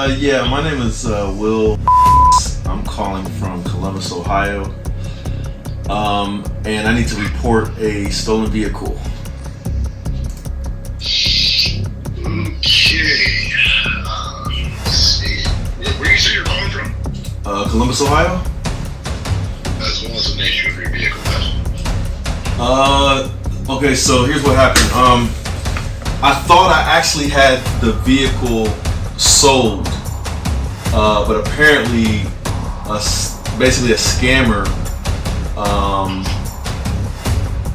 Yeah, my name is Will. I'm calling from Columbus, Ohio. And I need to report a stolen vehicle. Okay. Let's see. Where you say you're calling from? Columbus, Ohio? As well as the nature of your vehicle. Okay, so here's what happened. I thought I actually had the vehicle sold, but apparently, basically a scammer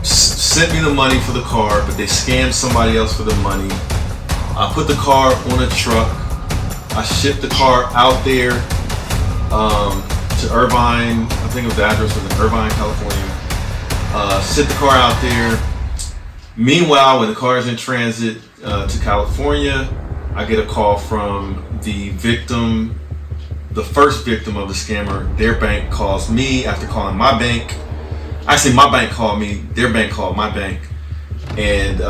sent me the money for the car, but they scammed somebody else for the money. I put the car on a truck. I shipped the car out there to Irvine. I think it was the address was in Irvine, California. Shipped the car out there. Meanwhile, when the car is in transit to California, I get a call from the victim, the first victim of the scammer. Their bank calls me after calling my bank. Actually, my bank called me. Their bank called my bank and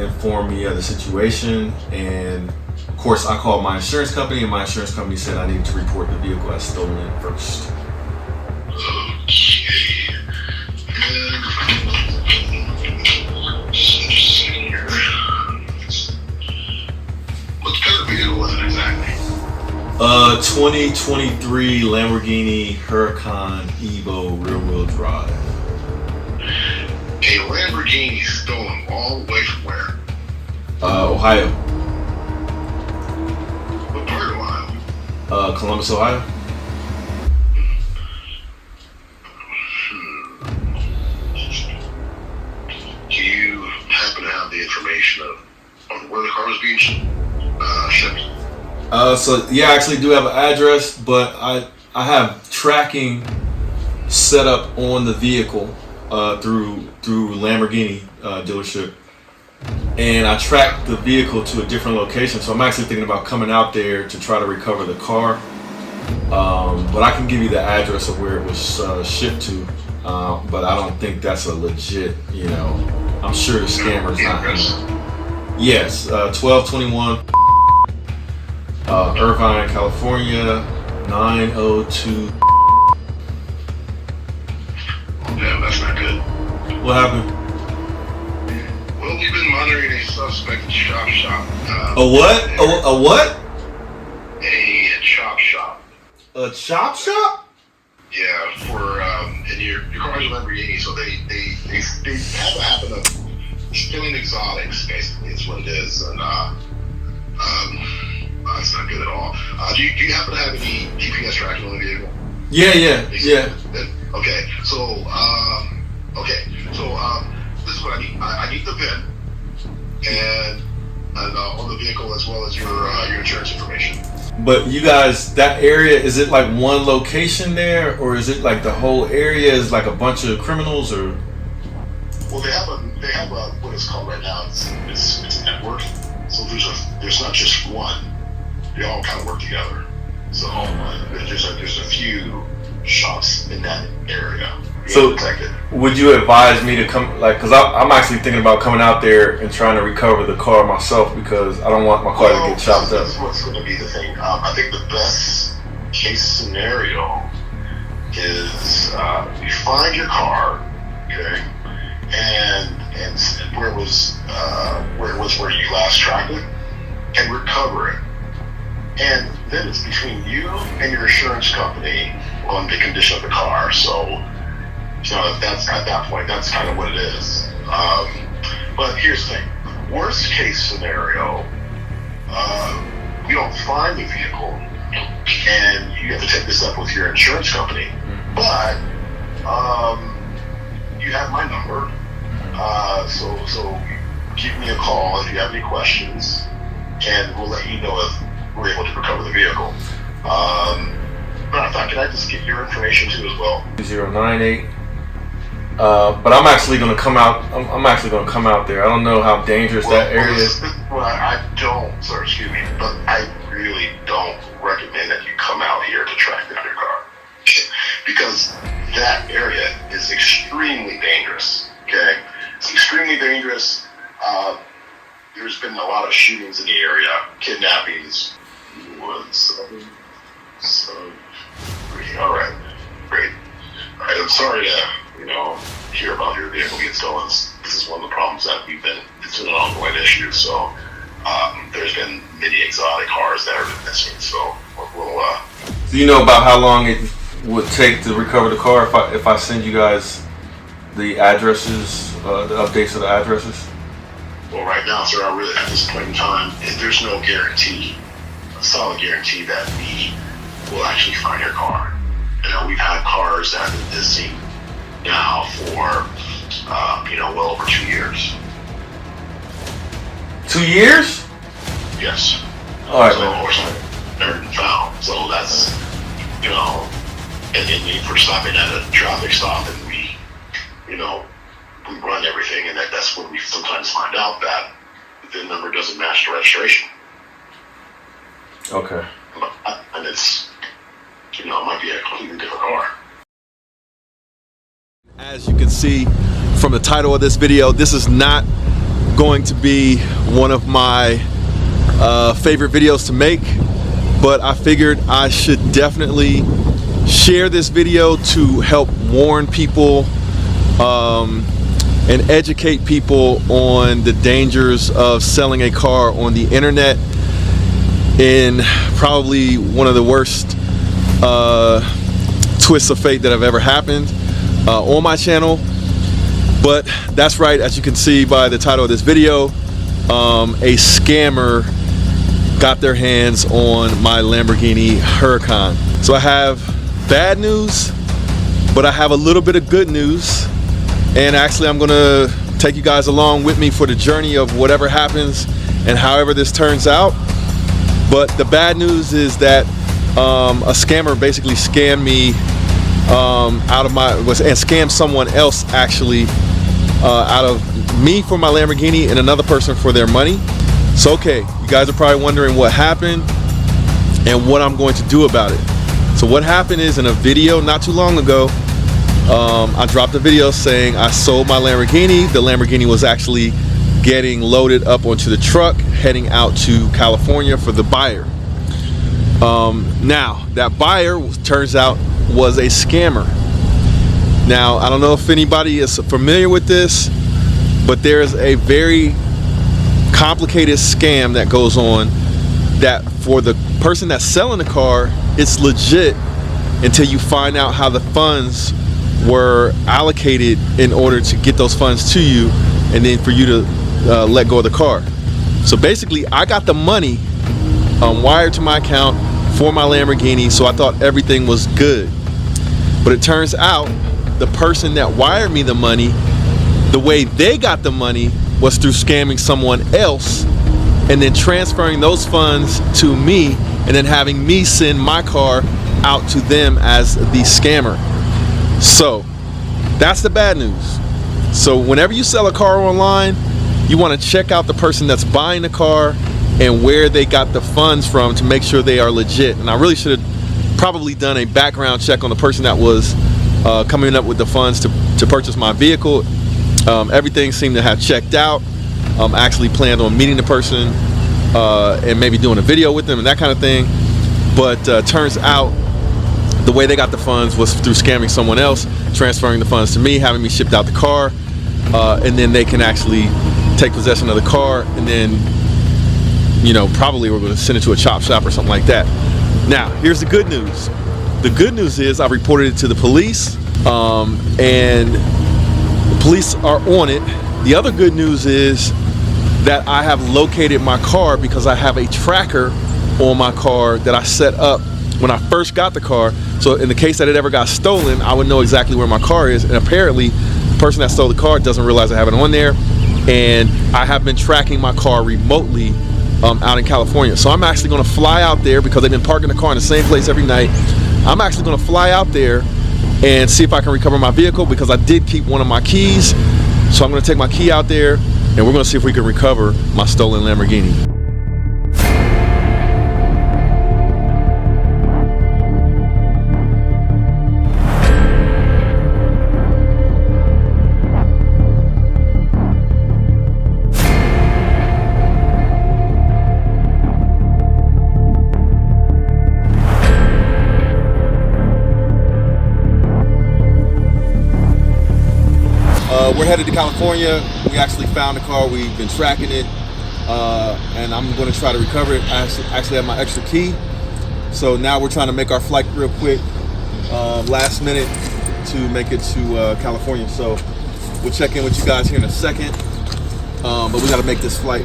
informed me of the situation. And of course, I called my insurance company, and my insurance company said I need to report the vehicle as stolen first. What kind of vehicle was it exactly? 2023 Lamborghini Huracan EVO rear-wheel drive. A Lamborghini stolen all the way from where? Ohio. What part of Ohio? Columbus, Ohio. Do you happen to have the information on where the car was being shipped? So yeah, I actually do have an address, but I have tracking set up on the vehicle through Lamborghini dealership, and I tracked the vehicle to a different location. So I'm actually thinking about coming out there to try to recover the car. But I can give you the address of where it was shipped to. But I don't think that's a legit. I'm sure the scammer's not. Yes, 1221. Irvine, California, 902. Yeah, that's not good. What happened? Well, we've been monitoring a suspect chop shop. A what? A what? A chop shop. A chop shop? Yeah, for and your car's a Lamborghini, so they have a habit of stealing exotics. Basically, is what it is, and it's not good at all. Do you happen to have any GPS tracking on the vehicle? Yeah. Okay, so this is what I need. I need the VIN and on the vehicle, as well as your insurance information. But you guys, that area, is it like one location there, or is it like the whole area is like a bunch of criminals, or? Well, they have a what it's called right now. It's a network. So there's not just one. They all kind of work together. So there's a few shops in that area. So protected. Would you advise me to come, because I'm actually thinking about coming out there and trying to recover the car myself, because I don't want my car to get chopped up. That's what's going to be the thing. I think the best case scenario is you find your car, okay, and where it was where you last tracked it, and recover it. And then it's between you and your insurance company on the condition of the car. So, that's at that point, that's kind of what it is. But here's the thing: worst case scenario, you don't find the vehicle, and you have to take this up with your insurance company. But you have my number, so give me a call if you have any questions, and we'll let you know if we're able to recover the vehicle. Matter of fact, can I just get your information too as well? 098. But I'm actually going to come out. I'm actually going to come out there. I don't know how dangerous that area is. Well, I don't, sir. Excuse me, but I really don't recommend that you come out here to track down your car because that area is extremely dangerous. Okay, it's extremely dangerous. There's been a lot of shootings in the area, kidnappings. to hear about your vehicle getting stolen. This is one of the problems that it's been an ongoing issue. So there's been many exotic cars that have been missing. So Do you know about how long it would take to recover the car if I send you guys the addresses, the updates of the addresses? Well, right now, sir, I really, at this point in time, there's no guarantee, a solid guarantee that we will actually find your car. We've had cars that have been missing now for, well over 2 years. 2 years? Yes. All right, so, man. Or something never been found. So that's, and then we're stopping at a traffic stop and we run everything, and that's when we sometimes find out that the VIN number doesn't match the registration. Okay. And it's, it might be a completely different car. As you can see from the title of this video, this is not going to be one of my favorite videos to make, but I figured I should definitely share this video to help warn people and educate people on the dangers of selling a car on the internet in probably one of the worst twists of fate that have ever happened on my channel. But that's right, as you can see by the title of this video, a scammer got their hands on my Lamborghini Huracan. So I have bad news, but I have a little bit of good news. And actually, I'm gonna take you guys along with me for the journey of whatever happens and however this turns out. But the bad news is that a scammer basically scammed me and scammed someone else actually out of me for my Lamborghini and another person for their money. So okay, you guys are probably wondering what happened and what I'm going to do about it. So what happened is, in a video not too long ago, I dropped a video saying I sold my Lamborghini. The Lamborghini was actually getting loaded up onto the truck heading out to California for the buyer. Now that buyer, turns out, was a scammer. Now I don't know if anybody is familiar with this, but there's a very complicated scam that goes on that for the person that's selling the car, it's legit until you find out how the funds were allocated in order to get those funds to you, and then for you to let go of the car. So basically, I got the money wired to my account for my Lamborghini, so I thought everything was good. But it turns out the person that wired me the money, the way they got the money was through scamming someone else and then transferring those funds to me and then having me send my car out to them as the scammer. So that's the bad news. So whenever you sell a car online, you want to check out the person that's buying the car and where they got the funds from to make sure they are legit. And I really should have probably done a background check on the person that was coming up with the funds to purchase my vehicle. Everything seemed to have checked out. Actually planned on meeting the person and maybe doing a video with them and that kind of thing. But turns out the way they got the funds was through scamming someone else, transferring the funds to me, having me shipped out the car, and then they can actually take possession of the car, and then, probably we're going to send it to a chop shop or something like that. Now, here's the good news. The good news is I reported it to the police, and the police are on it. The other good news is that I have located my car because I have a tracker on my car that I set up when I first got the car. So in the case that it ever got stolen, I would know exactly where my car is. And apparently the person that stole the car doesn't realize I have it on there. And I have been tracking my car remotely out in California. So I'm actually going to fly out there because they've been parking the car in the same place every night. I'm actually going to fly out there and see if I can recover my vehicle, because I did keep one of my keys. So I'm going to take my key out there and we're going to see if we can recover my stolen Lamborghini. we're headed to California. We actually found the car. We've been tracking it, and I'm going to try to recover it. I actually have my extra key, so now we're trying to make our flight real quick, last minute, to make it to California. So we'll check in with you guys here in a second, but we got to make this flight.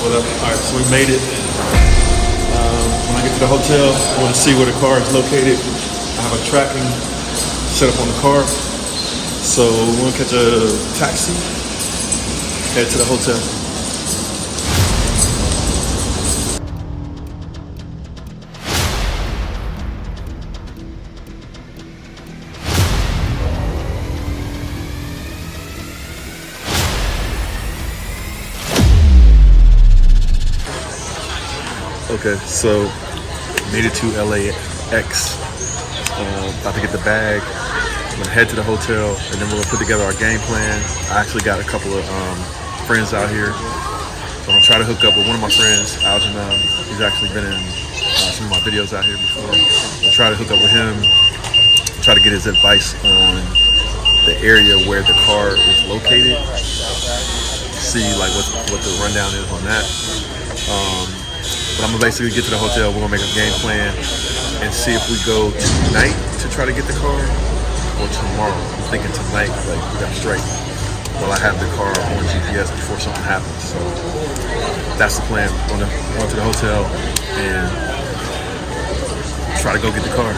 Alright, so we made it. When I get to the hotel, I want to see where the car is located. I have a tracking set up on the car. So we're going to catch a taxi, head to the hotel. Okay, so made it to LAX. About to get the bag. I'm gonna head to the hotel, and then we're gonna put together our game plan. I actually got a couple of friends out here, so I'm gonna try to hook up with one of my friends, Algernon. He's actually been in some of my videos out here before. I'll try to hook up with him, try to get his advice on the area where the car is located. See like what the rundown is on that. But I'm gonna basically get to the hotel. We're gonna make a game plan and see if we go tonight to try to get the car or tomorrow. I'm thinking tonight, like we got straight. Well, I have the car on GPS before something happens. So that's the plan. We're gonna go to the hotel and try to go get the car.